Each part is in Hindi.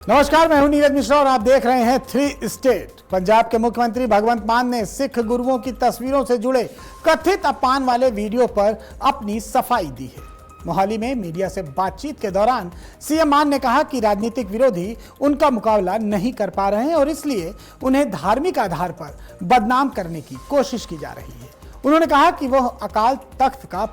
नमस्कार, मैं हूं नीरज मिश्रा और आप देख रहे हैं थ्री स्टेट। पंजाब के मुख्यमंत्री भगवंत मान ने सिख गुरुओं की तस्वीरों से जुड़े कथित अपमान वाले वीडियो पर अपनी सफाई दी है। मोहाली में मीडिया से बातचीत के दौरान सीएम मान ने कहा कि राजनीतिक विरोधी उनका मुकाबला नहीं कर पा रहे हैं और इसलिए उन्हें धार्मिक आधार पर बदनाम करने की कोशिश की जा रही है। उन्होंने कहा कि वह अकाल तख्त का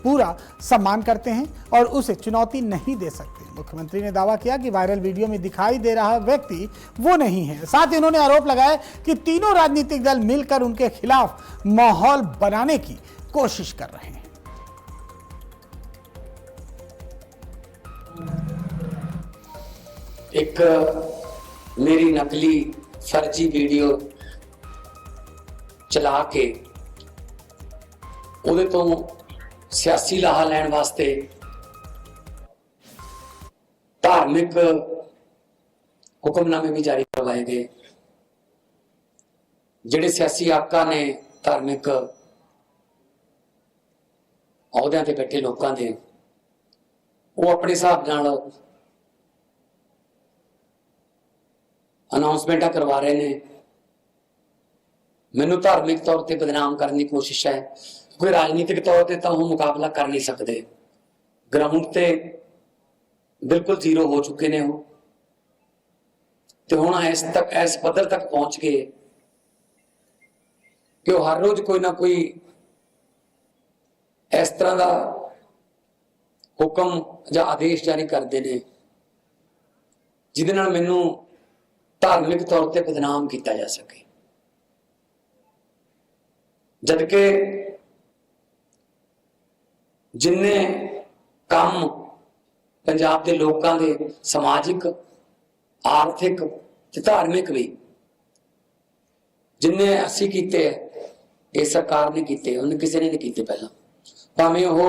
पूरा सम्मान करते हैं और उसे चुनौती नहीं दे सकते। मुख्यमंत्री ने दावा किया कि वायरल वीडियो में दिखाई दे रहा व्यक्ति वो नहीं है। साथ ही उन्होंने आरोप लगाया कि तीनों राजनीतिक दल मिलकर उनके खिलाफ माहौल बनाने की कोशिश कर रहे हैं। एक मेरी नकली फर्जी वीडियो चला के ਉਹਦੇ ਤੋਂ सियासी लाहा लैण वास्ते धार्मिक हुक्मनामे भी जारी करवाए गए। जिहड़े सियासी आका ने धार्मिक अहुदियां ते बैठे लोकां दे वो अपने हिसाब नाल अनाउंसमेंटा करवा रहे ने। मैनू धार्मिक तौर पर बदनाम करने की कोशिश है, कोई राजनीतिक तौर पर तो वो मुकाबला कर नहीं सकते। ग्राउंड ते बिल्कुल जीरो हो चुके ने वो, तो हुण इस पद्धर तक पहुंच गए कि वो हर रोज कोई ना कोई इस तरह का हुक्म या आदेश जारी करते हैं जिहदे नाल मैनू धार्मिक तौर पर बदनाम किया जा सके। जबकि जिन्ने काम पंजाब के लोगों के समाजिक आर्थिक ते धार्मिक भी जिन्ने असी कीते इस सरकार ने कीते, उन्हें किसी ने नहीं कीते। पहला भावें वो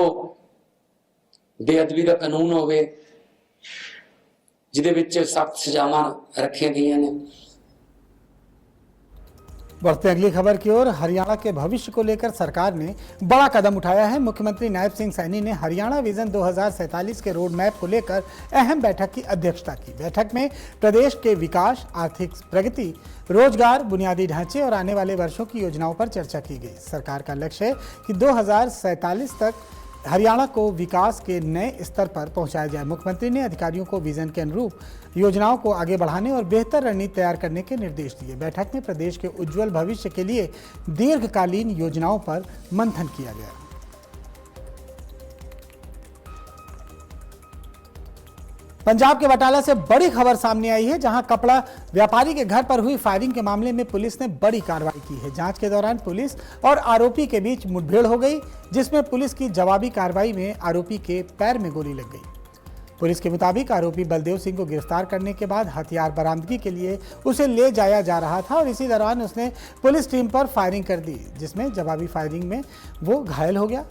बेअदबी का कानून होवे जिहदे विच सख्त सजावां रखियां गईयां ने। बढ़ते अगली खबर की ओर। हरियाणा के भविष्य को लेकर सरकार ने बड़ा कदम उठाया है। मुख्यमंत्री नायब सिंह सैनी ने हरियाणा विजन 2047 के रोड मैप को लेकर अहम बैठक की अध्यक्षता की। बैठक में प्रदेश के विकास, आर्थिक प्रगति, रोजगार, बुनियादी ढांचे और आने वाले वर्षों की योजनाओं पर चर्चा की गई। सरकार का लक्ष्य है कि 2047 तक हरियाणा को विकास के नए स्तर पर पहुंचाया जाए। मुख्यमंत्री ने अधिकारियों को विजन के अनुरूप योजनाओं को आगे बढ़ाने और बेहतर रणनीति तैयार करने के निर्देश दिए। बैठक में प्रदेश के उज्जवल भविष्य के लिए दीर्घकालीन योजनाओं पर मंथन किया गया। पंजाब के बटाला से बड़ी खबर सामने आई है, जहां कपड़ा व्यापारी के घर पर हुई फायरिंग के मामले में पुलिस ने बड़ी कार्रवाई की है। जांच के दौरान पुलिस और आरोपी के बीच मुठभेड़ हो गई, जिसमें पुलिस की जवाबी कार्रवाई में आरोपी के पैर में गोली लग गई। पुलिस के मुताबिक आरोपी बलदेव सिंह को गिरफ्तार करने के बाद हथियार बरामदगी के लिए उसे ले जाया जा रहा था और इसी दौरान उसने पुलिस टीम पर फायरिंग कर दी, जिसमें जवाबी फायरिंग में वो घायल हो गया।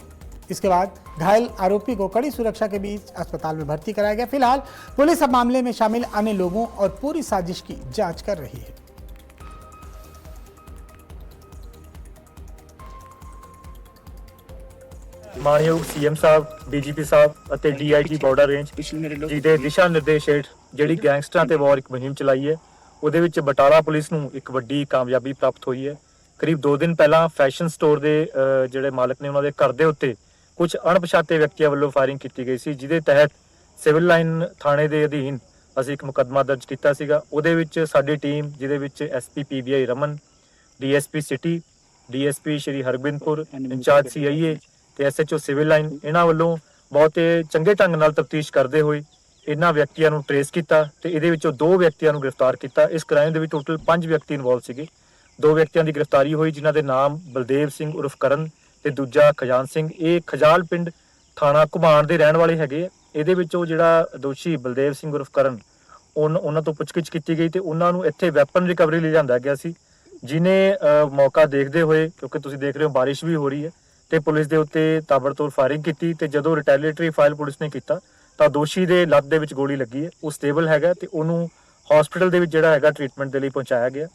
इसके बाद घायल आरोपी को कड़ी सुरक्षा के बीच अस्पताल में भर्ती कराया गया। फिलहाल पुलिस अब मामले में शामिल अन्य लोगों और पूरी साजिश की जांच कर रही है। मानयोग सीएम साहब, डीजीपी साहब ਅਤੇ डीआईजी ਬਾਰਡਰ ਰੇਂਜ ਜੀ ਦੇ ਦਿਸ਼ਾ ਨਿਰਦੇਸ਼ ਹੇਠ ਜਿਹੜੀ ਗੈਂਗਸਟਰਾਂ ਤੇ ਵਾਰ ਇੱਕ ਮੁਹਿੰਮ ਚਲਾਈ ਹੈ, ਉਹਦੇ ਵਿੱਚ ਬਟਾਲਾ ਪੁਲਿਸ ਨੂੰ ਇੱਕ ਵੱਡੀ ਕਾਮਯਾਬੀ ਪ੍ਰਾਪਤ ਹੋਈ ਹੈ। ਕਰੀਬ 2 ਦਿਨ ਪਹਿਲਾਂ ਫੈਸ਼ਨ ਸਟੋਰ ਦੇ ਜਿਹੜੇ ਮਾਲਕ ਨੇ ਉਹਨਾਂ ਦੇ ਘਰ ਦੇ ਉੱਤੇ ਕੁਝ ਅਣਪਛਾਤੇ ਵਿਅਕਤੀਆਂ ਵੱਲੋਂ ਫਾਇਰਿੰਗ ਕੀਤੀ ਗਈ ਸੀ, ਜਿਹਦੇ ਤਹਿਤ ਸਿਵਲ ਲਾਈਨ ਥਾਣੇ ਦੇ ਅਧੀਨ ਅਸੀਂ ਇੱਕ ਮੁਕੱਦਮਾ ਦਰਜ ਕੀਤਾ ਸੀਗਾ। ਉਹਦੇ ਵਿੱਚ ਸਾਡੀ ਟੀਮ, ਜਿਹਦੇ ਵਿੱਚ SP PBI Raman, DSP city, DSP Sri Hargobindpur, in charge CIA ਤੇ ਐਸਐਚਓ ਸਿਵਲ ਲਾਈਨ, ਇਹਨਾਂ ਵੱਲੋਂ ਬਹੁਤ ਚੰਗੇ ਢੰਗ ਨਾਲ ਤਫਤੀਸ਼ ਕਰਦੇ ਹੋਏ ਇਹਨਾਂ ਵਿਅਕਤੀਆਂ ਨੂੰ ਟ੍ਰੇਸ ਕੀਤਾ ਤੇ ਇਹਦੇ ਵਿੱਚੋਂ 2 ਵਿਅਕਤੀਆਂ ਨੂੰ ਗ੍ਰਿਫਤਾਰ ਕੀਤਾ। ਇਸ ਕ੍ਰਾਈਮ ਦੇ ਵਿੱਚ ਟੋਟਲ 5 ਵਿਅਕਤੀ ਇਨਵੋਲਵ ਸੀਗੇ। 2 ਵਿਅਕਤੀਆਂ ਦੀ ਗ੍ਰਿਫਤਾਰੀ ਹੋਈ, ਜਿਨ੍ਹਾਂ ਦੇ ਨਾਮ ਬਲਦੇਵ ਸਿੰਘ ਉਰਫ ਕਰਨ ਤੇ ਦੂਜਾ ਖਜਾਨ ਸਿੰਘ। ਇਹ ਖਜਾਲ ਪਿੰਡ ਥਾਣਾ ਘੁਮਾਣ ਦੇ ਰਹਿਣ ਵਾਲੇ ਹੈਗੇ। ਇਹਦੇ ਵਿੱਚੋਂ ਜਿਹੜਾ ਦੋਸ਼ੀ ਬਲਦੇਵ ਸਿੰਘ ਉਰਫ ਕਰਨ, ਉਹਨਾਂ ਤੋਂ ਪੁੱਛਗਿੱਛ ਕੀਤੀ ਗਈ ਤੇ ਉਹਨਾਂ ਨੂੰ ਇੱਥੇ ਵੈਪਨ ਰਿਕਵਰੀ ਲਈ ਲਿਆਂਦਾ ਗਿਆ ਸੀ, ਜਿਨੇ ਮੌਕਾ ਦੇਖਦੇ ਹੋਏ, ਕਿਉਂਕਿ ਤੁਸੀਂ ਦੇਖ ਰਹੇ ਹੋ ਬਾਰਿਸ਼ ਵੀ ਹੋ ਰਹੀ ਹੈ, ਤੇ ਪੁਲਿਸ ਦੇ ਉੱਤੇ ਤਾਬੜਤੋੜ ਫਾਇਰਿੰਗ ਕੀਤੀ ਤੇ ਜਦੋਂ ਰਿਟੈਲੀਏਟਰੀ ਫਾਇਰ ਪੁਲਿਸ ਨੇ ਕੀਤਾ ਤਾਂ ਦੋਸ਼ੀ ਦੇ ਲੱਤ ਦੇ ਵਿੱਚ ਗੋਲੀ ਲੱਗੀ ਹੈ। ਉਹ ਸਟੇਬਲ ਹੈਗਾ ਤੇ ਉਹਨੂੰ ਹਸਪੀਟਲ ਦੇ ਵਿੱਚ ਜਿਹੜਾ ਹੈਗਾ ਟ੍ਰੀਟਮੈਂਟ ਦੇ ਲਈ ਪਹੁੰਚਾਇਆ ਗਿਆ।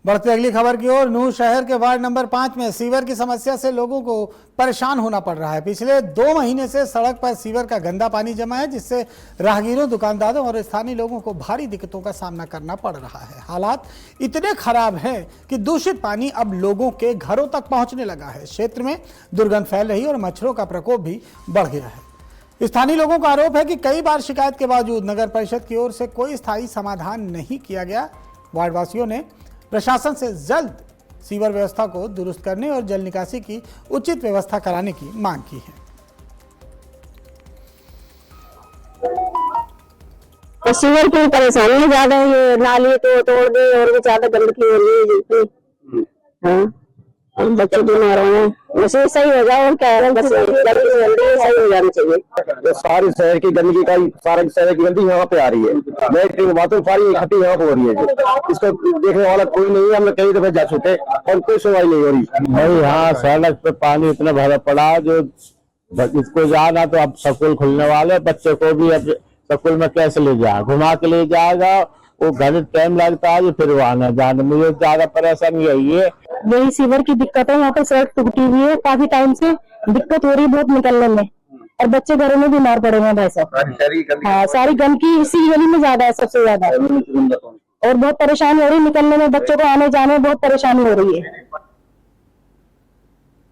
बढ़ते अगली खबर की ओर। नूह शहर के वार्ड नंबर 5 में सीवर की समस्या से लोगों को परेशान होना पड़ रहा है। पिछले 2 महीने से सड़क पर सीवर का गंदा पानी जमा है, जिससे राहगीरों, दुकानदारों और स्थानीय लोगों को भारी दिक्कतों का सामना करना पड़ रहा है। हालात इतने खराब हैं कि दूषित पानी अब लोगों के घरों तक पहुंचने लगा है। क्षेत्र में दुर्गंध फैल रही और मच्छरों का प्रकोप भी बढ़ गया है। स्थानीय लोगों का आरोप है कि कई बार शिकायत के बावजूद नगर परिषद की ओर से कोई स्थायी समाधान नहीं किया गया। वार्डवासियों ने प्रशासन से जल्द सीवर व्यवस्था को दुरुस्त करने और जल निकासी की उचित व्यवस्था कराने की मांग की है। और सीवर की परेशानी ज्यादा है, ये नाली तो तोड़ दी और भी ज्यादा गंदगी हो रही है। हाँ, और बच्चे बीमार हो रहे हैं। मशीन सही हो जाए और क्या है, बस जल्दी से जल्दी सही हो जानी चाहिए। जो सारी शहर की गंदगी का सारे शहर की गंदगी यहाँ पे आ रही है। मैं बातों सारी इकट्ठी यहाँ पे हो रही है। इसको देखने वाला कोई नहीं है। हम लोग कई दफे जा चुके और कोई सुनवाई नहीं हो रही। भाई यहाँ सड़क पे पानी इतना भरा पड़ा है, जो इसको जाना तो अब स्कूल खुलने वाले, बच्चे को भी अब स्कूल में कैसे ले जाए, घुमा के ले जाएगा, वो घर टाइम लगता है, फिर वो आने जाने में ज्यादा परेशानी यही है। यही सीवर की दिक्कत है। यहाँ पे सड़क टूटी हुई है, काफी टाइम से दिक्कत हो रही है बहुत निकलने में, और बच्चे घरों में बीमार पड़े हैं भाई साहब। हाँ, सारी गंदगी इसी गली में ज्यादा है, सबसे ज्यादा, और बहुत परेशानी हो रही है निकलने में, बच्चों को आने जाने में बहुत परेशानी हो रही है।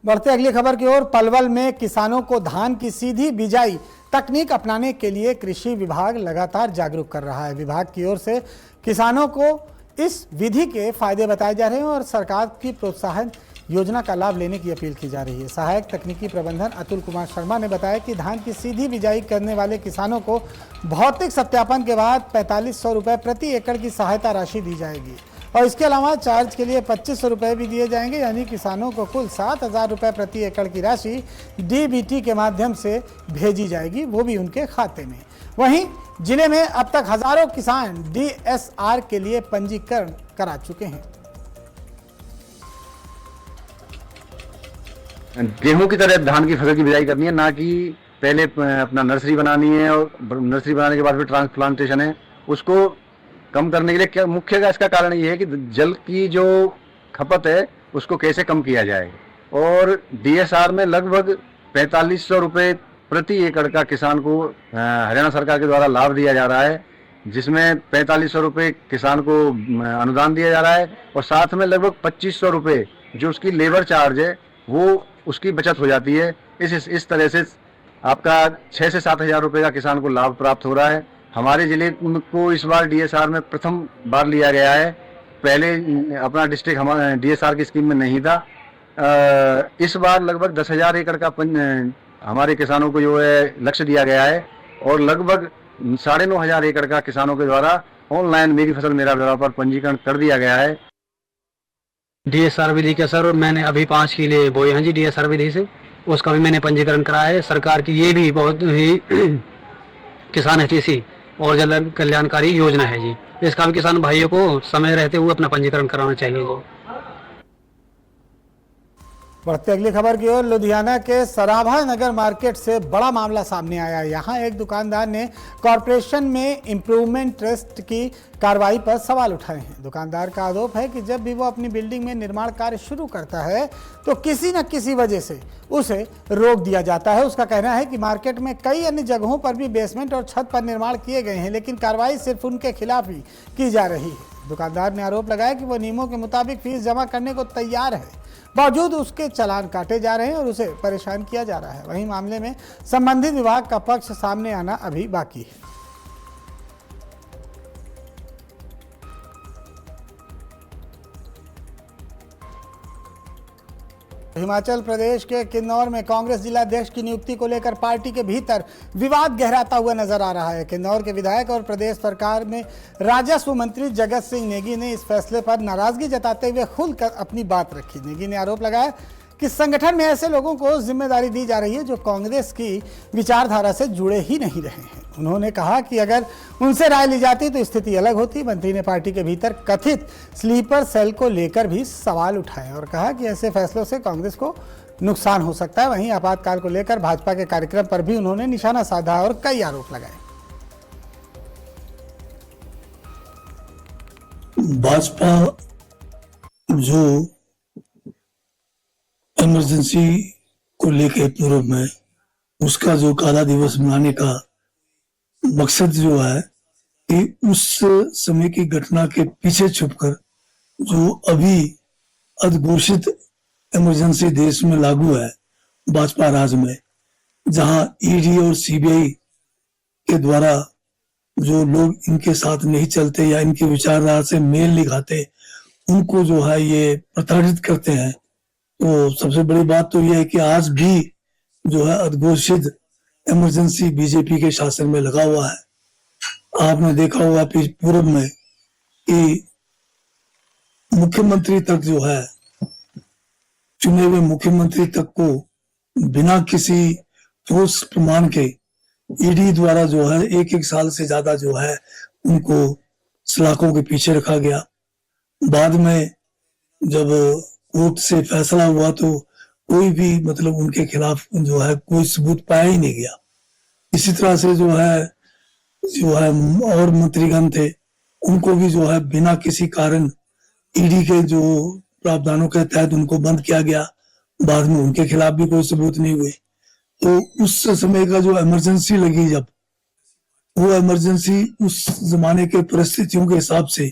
बढ़ते अगली खबर की ओर। पलवल में किसानों को धान की सीधी बिजाई तकनीक अपनाने के लिए कृषि विभाग लगातार जागरूक कर रहा है। विभाग की ओर से किसानों को इस विधि के फायदे बताए जा रहे हैं और सरकार की प्रोत्साहन योजना का लाभ लेने की अपील की जा रही है। सहायक तकनीकी प्रबंधन अतुल कुमार शर्मा ने बताया कि धान की सीधी बिजाई करने वाले किसानों को भौतिक सत्यापन के बाद 4500 रुपये प्रति एकड़ की सहायता राशि दी जाएगी और इसके अलावा चार्ज के लिए 2500 रुपये भी दिए जाएंगे, यानी किसानों को कुल 7000 रुपये प्रति एकड़ की राशि डीबीटी के माध्यम से भेजी जाएगी, वो भी उनके खाते में। वहीं जिले में अब तक हजारों किसान डीएसआर के लिए पंजीकरण करा चुके हैं। गेहूं की तरह धान की फसल की बिजाई करनी है, ना कि पहले अपना नर्सरी बनानी है और नर्सरी बनाने के बाद फिर ट्रांसप्लांटेशन है। उसको कम करने के लिए क्या मुख्य का इसका कारण ये है कि जल की जो खपत है उसको कैसे कम किया जाए। और डीएसआर में लगभग 4500 रुपये प्रति एकड़ का किसान को हरियाणा सरकार के द्वारा लाभ दिया जा रहा है, जिसमें 4500 रुपये किसान को अनुदान दिया जा रहा है और साथ में लगभग 2500 रुपये जो उसकी लेबर चार्ज है वो उसकी बचत हो जाती है। इस तरह से आपका 6 से 7 हजार रुपये का किसान को लाभ प्राप्त हो रहा है। हमारे जिले को इस बार डीएसआर में प्रथम बार लिया गया है। पहले अपना डिस्ट्रिक्ट हमारा डीएसआर की स्कीम में नहीं था। इस बार लगभग 10,000 एकड़ का हमारे किसानों को जो है लक्ष्य दिया गया है और लगभग 9,500 एकड़ का किसानों के द्वारा ऑनलाइन मेरी फसल मेरा ब्यौरा पर पंजीकरण कर दिया गया है। डीएसआर विधि के सर मैंने अभी 5 किले बोए हैं जी डीएसआर विधि से, उसका भी मैंने पंजीकरण कराया है। सरकार की ये भी बहुत ही किसान हितैषी और जन कल्याणकारी योजना है जी। इसका भी किसान भाइयों को समय रहते हुए अपना पंजीकरण कराना चाहिए जी। बढ़ते अगली खबर की ओर। लुधियाना के सराभा नगर मार्केट से बड़ा मामला सामने आया। यहां एक दुकानदार ने कॉरपोरेशन में इम्प्रूवमेंट ट्रस्ट की कार्रवाई पर सवाल उठाए हैं। दुकानदार का आरोप है कि जब भी वो अपनी बिल्डिंग में निर्माण कार्य शुरू करता है तो किसी न किसी वजह से उसे रोक दिया जाता है। उसका कहना है कि मार्केट में कई अन्य जगहों पर भी बेसमेंट और छत पर निर्माण किए गए हैं, लेकिन कार्रवाई सिर्फ उनके खिलाफ ही की जा रही है। दुकानदार ने आरोप लगाया कि वो नियमों के मुताबिक फीस जमा करने को तैयार है, बावजूद उसके चालान काटे जा रहे हैं और उसे परेशान किया जा रहा है। वहीं मामले में संबंधित विभाग का पक्ष सामने आना अभी बाकी है। हिमाचल प्रदेश के किन्नौर में कांग्रेस जिलाध्यक्ष की नियुक्ति को लेकर पार्टी के भीतर विवाद गहराता हुआ नजर आ रहा है। किन्नौर के विधायक और प्रदेश सरकार में राजस्व मंत्री जगत सिंह नेगी ने इस फैसले पर नाराजगी जताते हुए खुलकर अपनी बात रखी। नेगी ने आरोप लगाया कि संगठन में ऐसे लोगों को जिम्मेदारी दी जा रही है जो कांग्रेस की विचारधारा से जुड़े ही नहीं रहे हैं। उन्होंने कहा कि अगर उनसे राय ली जाती तो स्थिति अलग होती। मंत्री ने पार्टी के भीतर कथित स्लीपर सेल को लेकर भी सवाल उठाए और कहा कि ऐसे फैसलों से कांग्रेस को नुकसान हो सकता है। वहीं आपातकाल को लेकर भाजपा के कार्यक्रम पर भी उन्होंने निशाना साधा और कई आरोप लगाए। भाजपा जो इमरजेंसी को लेके पूर्व में उसका जो काला दिवस मनाने का मकसद जो है कि उस समय की घटना के पीछे छुपकर जो अभी अघोषित इमरजेंसी देश में लागू है भाजपा राज में, जहां ईडी और सीबीआई के द्वारा जो लोग इनके साथ नहीं चलते या इनके विचारधारा से मेल नहीं खाते उनको जो है ये प्रताड़ित करते हैं। तो सबसे बड़ी बात तो यह है कि आज भी जो है अघोषित इमरजेंसी बीजेपी के शासन में लगा हुआ है। आपने देखा होगा पूर्व में कि मुख्यमंत्री तक जो है, चुने हुए मुख्यमंत्री तक को बिना किसी ठोस प्रमाण के ईडी द्वारा जो है एक साल से ज्यादा जो है उनको सलाखों के पीछे रखा गया। बाद में जब कोर्ट से फैसला हुआ तो कोई भी मतलब उनके खिलाफ जो है कोई सबूत पाया ही नहीं गया। इसी तरह से जो है और मंत्रीगण थे उनको भी जो है बिना किसी कारण ईडी के जो प्रावधानों के तहत उनको बंद किया गया। बाद में उनके खिलाफ भी कोई सबूत नहीं हुए। तो उस समय का जो इमरजेंसी लगी, जब वो इमरजेंसी उस जमाने के परिस्थितियों के हिसाब से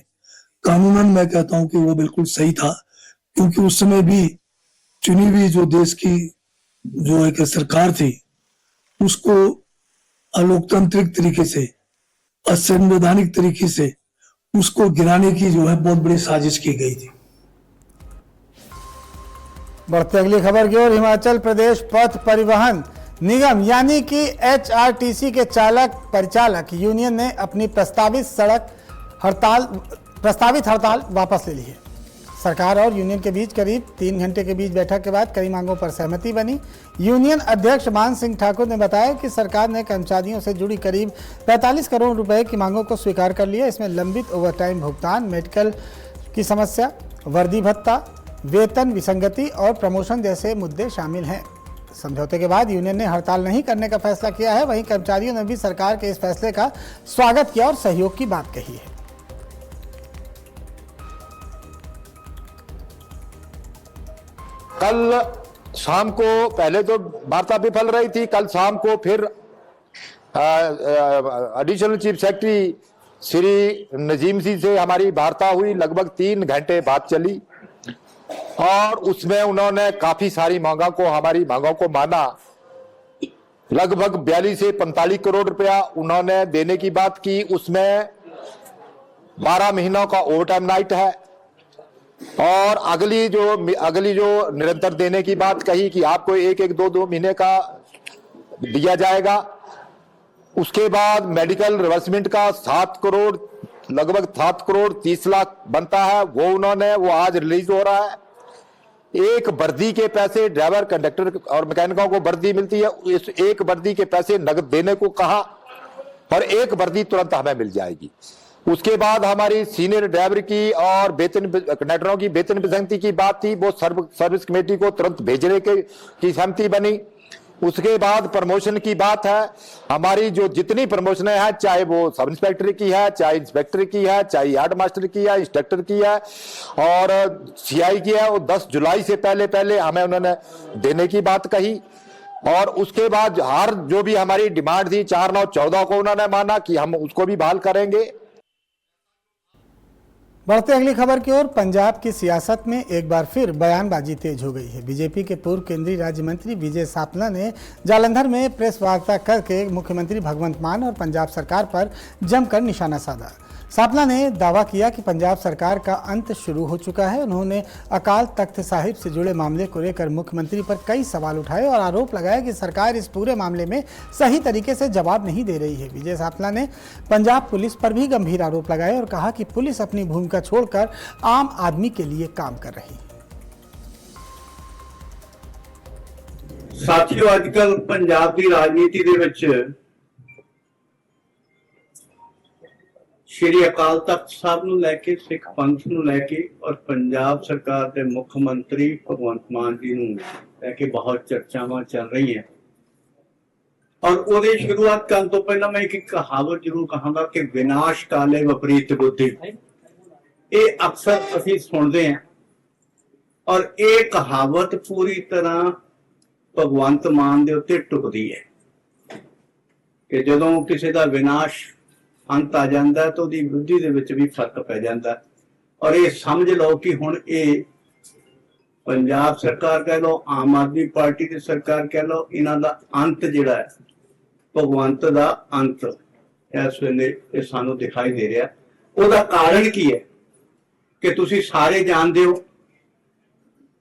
कानूनन मैं कहता हूं कि वो बिल्कुल सही था, क्योंकि उस समय भी चुनी हुई जो देश की जो एक सरकार थी उसको अलोकतांत्रिक तरीके से, असंवैधानिक तरीके से उसको गिराने की जो है बहुत बड़ी साजिश की गई थी। बढ़ते अगली खबर की ओर। हिमाचल प्रदेश पथ परिवहन निगम यानी कि एचआरटीसी के चालक परिचालक यूनियन ने अपनी प्रस्तावित हड़ताल वापस ले ली है। सरकार और यूनियन के बीच करीब 3 घंटे के बीच बैठक के बाद कई मांगों पर सहमति बनी। यूनियन अध्यक्ष मान सिंह ठाकुर ने बताया कि सरकार ने कर्मचारियों से जुड़ी करीब 45 करोड़ रुपए की मांगों को स्वीकार कर लिया। इसमें लंबित ओवरटाइम भुगतान, मेडिकल की समस्या, वर्दी भत्ता, वेतन विसंगति और प्रमोशन जैसे मुद्दे शामिल हैं। समझौते के बाद यूनियन ने हड़ताल नहीं करने का फैसला किया है। वहीं कर्मचारियों ने भी सरकार के इस फैसले का स्वागत किया और सहयोग की बात कही है। कल शाम को पहले तो वार्ता विफल रही थी, कल शाम को फिर additional chief secretary Shri Najim Singh से हमारी वार्ता हुई। लगभग 3 घंटे बात चली और उसमें उन्होंने काफी सारी हमारी मांगों को माना। लगभग 42 से 45 करोड़ रुपया उन्होंने देने की बात की। उसमें 12 महीनों का ओवरटाइम नाइट है और अगली जो निरंतर देने की बात कही कि आपको 1-2 महीने का दिया जाएगा। उसके बाद मेडिकल रिवर्समेंट का 7 करोड़, लगभग 7 करोड़ 30 लाख बनता है, वो आज रिलीज हो रहा है। एक वर्दी के पैसे ड्राइवर, कंडक्टर और मैकेनिकों को वर्दी मिलती है, इस एक वर्दी के पैसे नगद देने को कहा और एक वर्दी तुरंत हमें मिल जाएगी। उसके बाद हमारी सीनियर ड्राइवर की और कंडक्टरों की वेतन विसंगति की बात थी, वो सर्विस कमेटी को तुरंत भेजने की सहमति बनी। उसके बाद प्रमोशन की बात है। हमारी जो जितनी प्रमोशनें हैं, चाहे वो सब इंस्पेक्टर की है, चाहे इंस्पेक्टर की है, चाहे यार्ड मास्टर की है, इंस्ट्रक्टर की है और सीआई की है, वो 10 जुलाई से पहले हमें उन्होंने देने की बात कही। और उसके बाद हर जो भी हमारी डिमांड थी 4/9/14 को उन्होंने माना कि हम उसको भी बहाल करेंगे। बढ़ते अगली खबर की ओर। पंजाब की सियासत में एक बार फिर बयानबाजी तेज हो गई है। बीजेपी के पूर्व केंद्रीय राज्य मंत्री विजय सापला ने जालंधर में प्रेस वार्ता करके मुख्यमंत्री भगवंत मान और पंजाब सरकार पर जमकर निशाना साधा। सापला ने दावा किया कि पंजाब सरकार का अंत शुरू हो चुका है। उन्होंने अकाल तख्त साहिब से जुड़े मामले को लेकर मुख्यमंत्री पर कई सवाल उठाए और आरोप लगाया कि सरकार इस पूरे मामले में सही तरीके से जवाब नहीं दे रही है। विजय सापला ने पंजाब पुलिस पर भी गंभीर आरोप लगाए और कहा कि पुलिस अपनी भूमिका छोड़कर आम आदमी के लिए काम कर रही है। साथियों, आजकल पंजाब की राजनीति दे विच श्री अकाल तख्त साहब नूं लैके, सिख पंथ नूं लैके और पंजाब सरकार के मुख्यमंत्री भगवंत मान जी नूं लैके बहुत चर्चावां चल रही हैं। और उहदी शुरुआत करन तो पहला मैं एक कहावत जरूर कहांगा कि विनाश काले विपरीत बुद्धि। ये अक्सर असीं सुनते हैं ਔਰ ਇਹ ਕਹਾਵਤ ਪੂਰੀ ਤਰ੍ਹਾਂ ਭਗਵੰਤ ਮਾਨ ਦੇ ਉੱਤੇ ਟੁਕਦੀ ਹੈ ਕਿ ਜਦੋਂ ਕਿਸੇ ਦਾ ਵਿਨਾਸ਼ ਅੰਤ ਆ ਜਾਂਦਾ ਤਾਂ ਉਹਦੀ ਬੁੱਧੀ ਦੇ ਵਿੱਚ ਵੀ ਫਰਕ ਪੈ ਜਾਂਦਾ। ਔਰ ਇਹ ਸਮਝ ਲਓ ਕਿ ਹੁਣ ਇਹ ਪੰਜਾਬ ਸਰਕਾਰ ਕਹਿ ਲਓ, ਆਮ ਆਦਮੀ ਪਾਰਟੀ ਦੀ ਸਰਕਾਰ ਕਹਿ ਲਓ, ਇਹਨਾਂ ਦਾ ਅੰਤ ਜਿਹੜਾ ਹੈ ਭਗਵੰਤ ਦਾ ਅੰਤ ਇਸ ਵੇਲੇ ਇਹ ਸਾਨੂੰ ਦਿਖਾਈ ਦੇ ਰਿਹਾ। ਉਹਦਾ ਕਾਰਨ ਕੀ ਹੈ ਕਿ ਤੁਸੀਂ ਸਾਰੇ ਜਾਣਦੇ ਹੋ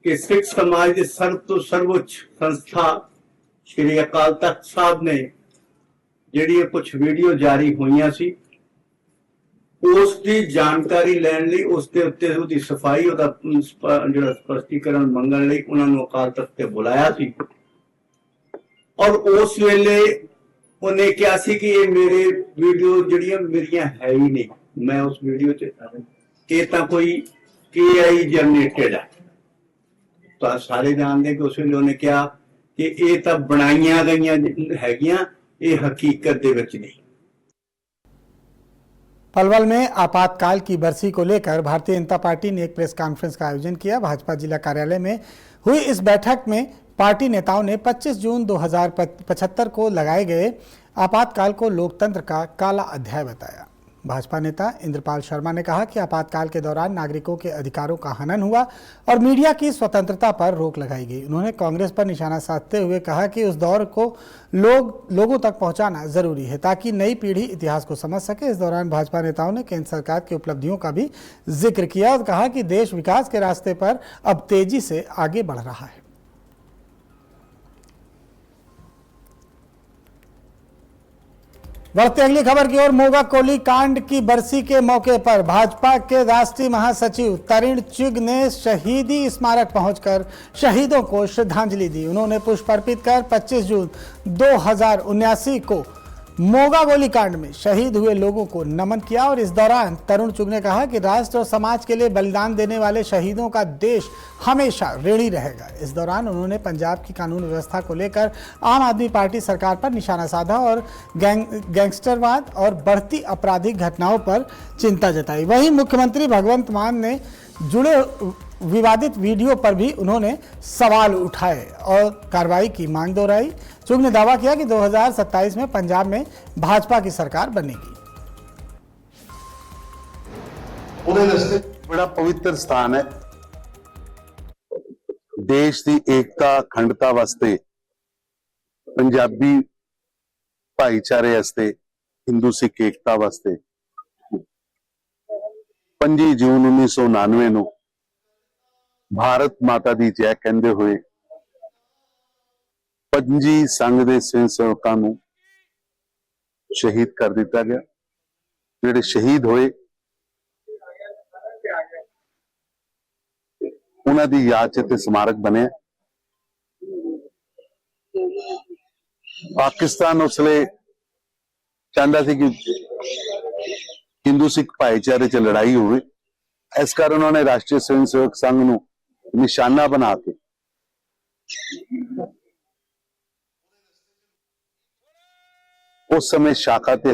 ਕਿ ਸਿੱਖ ਸਮਾਜ ਦੇ ਸਰਵ ਤੋਂ ਸਰਵਉੱਚ ਸੰਸਥਾ ਸ਼੍ਰੀ ਅਕਾਲ ਤਖਤ ਸਾਹਿਬ ਨੇ ਜਿਹੜੀ ਕੁਝ ਵੀਡੀਓ ਜਾਰੀ ਹੋਈਆਂ ਸੀ ਉਸ ਦੀ ਜਾਣਕਾਰੀ ਲੈਣ ਲਈ, ਉਸ ਦੇ ਉੱਤੇ ਉਹਦੀ ਸਫਾਈ, ਉਹਦਾ ਜਿਹੜਾ ਸਪਸ਼ਟੀਕਰਨ ਮੰਗਣ ਲਈ ਉਹਨਾਂ ਨੂੰ ਅਕਾਲ ਤਖਤ ਤੇ ਬੁਲਾਇਆ ਸੀ। ਔਰ ਉਸ ਵੇਲੇ ਉਹਨੇ ਕਿਹਾ ਸੀ ਕਿ ਇਹ ਮੇਰੇ ਵੀਡੀਓ ਜਿਹੜੀਆਂ ਮੇਰੀਆਂ ਹੈ ਹੀ ਨਹੀਂ, ਮੈਂ ਉਸ ਵੀਡੀਓ 'ਚ ਇਹ ਤਾਂ ਕੋਈ AI ਜਨਰੇਟਡ ਹੈ। ਤਾਂ ਸਾਰੇ ਜਾਣਦੇ ਕਿ ਉਸ ਵੇਲੇ ਉਹਨੇ ਕਿਹਾ ਕਿ ਇਹ ਤਾਂ ਬਣਾਈਆਂ ਗਈਆਂ ਹੈਗੀਆਂ, ਇਹ हकीकत दे विच नहीं। पलवल में आपातकाल की बरसी को लेकर भारतीय जनता पार्टी ने एक प्रेस कॉन्फ्रेंस का आयोजन किया। भाजपा जिला कार्यालय में हुई इस बैठक में पार्टी नेताओं ने 25 जून 2075 को लगाए गए आपातकाल को लोकतंत्र का काला अध्याय बताया। भाजपा नेता इंद्रपाल शर्मा ने कहा कि आपातकाल के दौरान नागरिकों के अधिकारों का हनन हुआ और मीडिया की स्वतंत्रता पर रोक लगाई गई। उन्होंने कांग्रेस पर निशाना साधते हुए कहा कि उस दौर को लोगों तक पहुंचाना जरूरी है ताकि नई पीढ़ी इतिहास को समझ सके। इस दौरान भाजपा नेताओं ने केंद्र सरकार की उपलब्धियों का भी जिक्र किया और कहा कि देश विकास के रास्ते पर अब तेजी से आगे बढ़ रहा है। बढ़ते अगली खबर की ओर, मोगा कोली कांड की बरसी के मौके पर भाजपा के राष्ट्रीय महासचिव तरिण चुग ने शहीदी स्मारक पहुंचकर शहीदों को श्रद्धांजलि दी। उन्होंने पुष्प अर्पित कर 25 जून 2079 को मोगा गोलीकांड में शहीद हुए लोगों को नमन किया और इस दौरान तरुण चुग ने कहा कि राष्ट्र और समाज के लिए बलिदान देने वाले शहीदों का देश हमेशा ऋणी रहेगा। इस दौरान उन्होंने पंजाब की कानून व्यवस्था को लेकर आम आदमी पार्टी सरकार पर निशाना साधा और गैंगस्टरवाद और बढ़ती आपराधिक घटनाओं पर चिंता जताई। वहीं मुख्यमंत्री भगवंत मान ने जुड़े विवादित वीडियो पर भी उन्होंने सवाल उठाए और कार्रवाई की मांग दोहराई। चुग ने दावा किया कि 2027 में पंजाब में भाजपा की सरकार बनेगी। बड़ा पवित्र स्थान है, देश की एकता अखंडता वास्ते, पंजाबी भाईचारे वास्ते, हिंदू सिख एकता वास्ते 25 जून 1999 ਨੂੰ भारत माता दी जय कहते हुए 25 संघ के स्वयं सेवकों को शहीद कर दिता गया। जिहड़े शहीद होए उन्हां दी याद च स्मारक बने। पाकिस्तान उसले चाहता सी कि हिंदू सिख भाईचारे च लड़ाई होवे, इस कारण उन्होंने राष्ट्रीय स्वयं सेवक संघ नूं निशाना बना के उस समय शाखा ते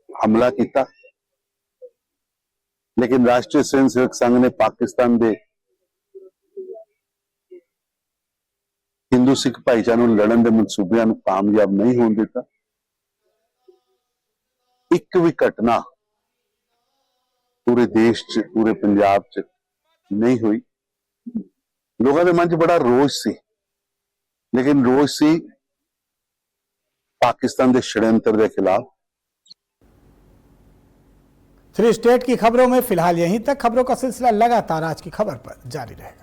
हमला किया, लेकिन राष्ट्रीय स्वयं सेवक संघ ने पाकिस्तान दे हिंदू सिख भाईचारे लड़न के मनसूबियां नूं कामयाब नहीं होने दिता। एक भी घटना पूरे देश च, पूरे पंजाब च नहीं हुई। लोगों के मन च बड़ा रोष सी, लेकिन रोष सी पाकिस्तान के षड्यंत्र के खिलाफ। 3 स्टेट की खबरों में फिलहाल यहीं तक। खबरों का सिलसिला लगातार आज की खबर पर जारी रहेगा।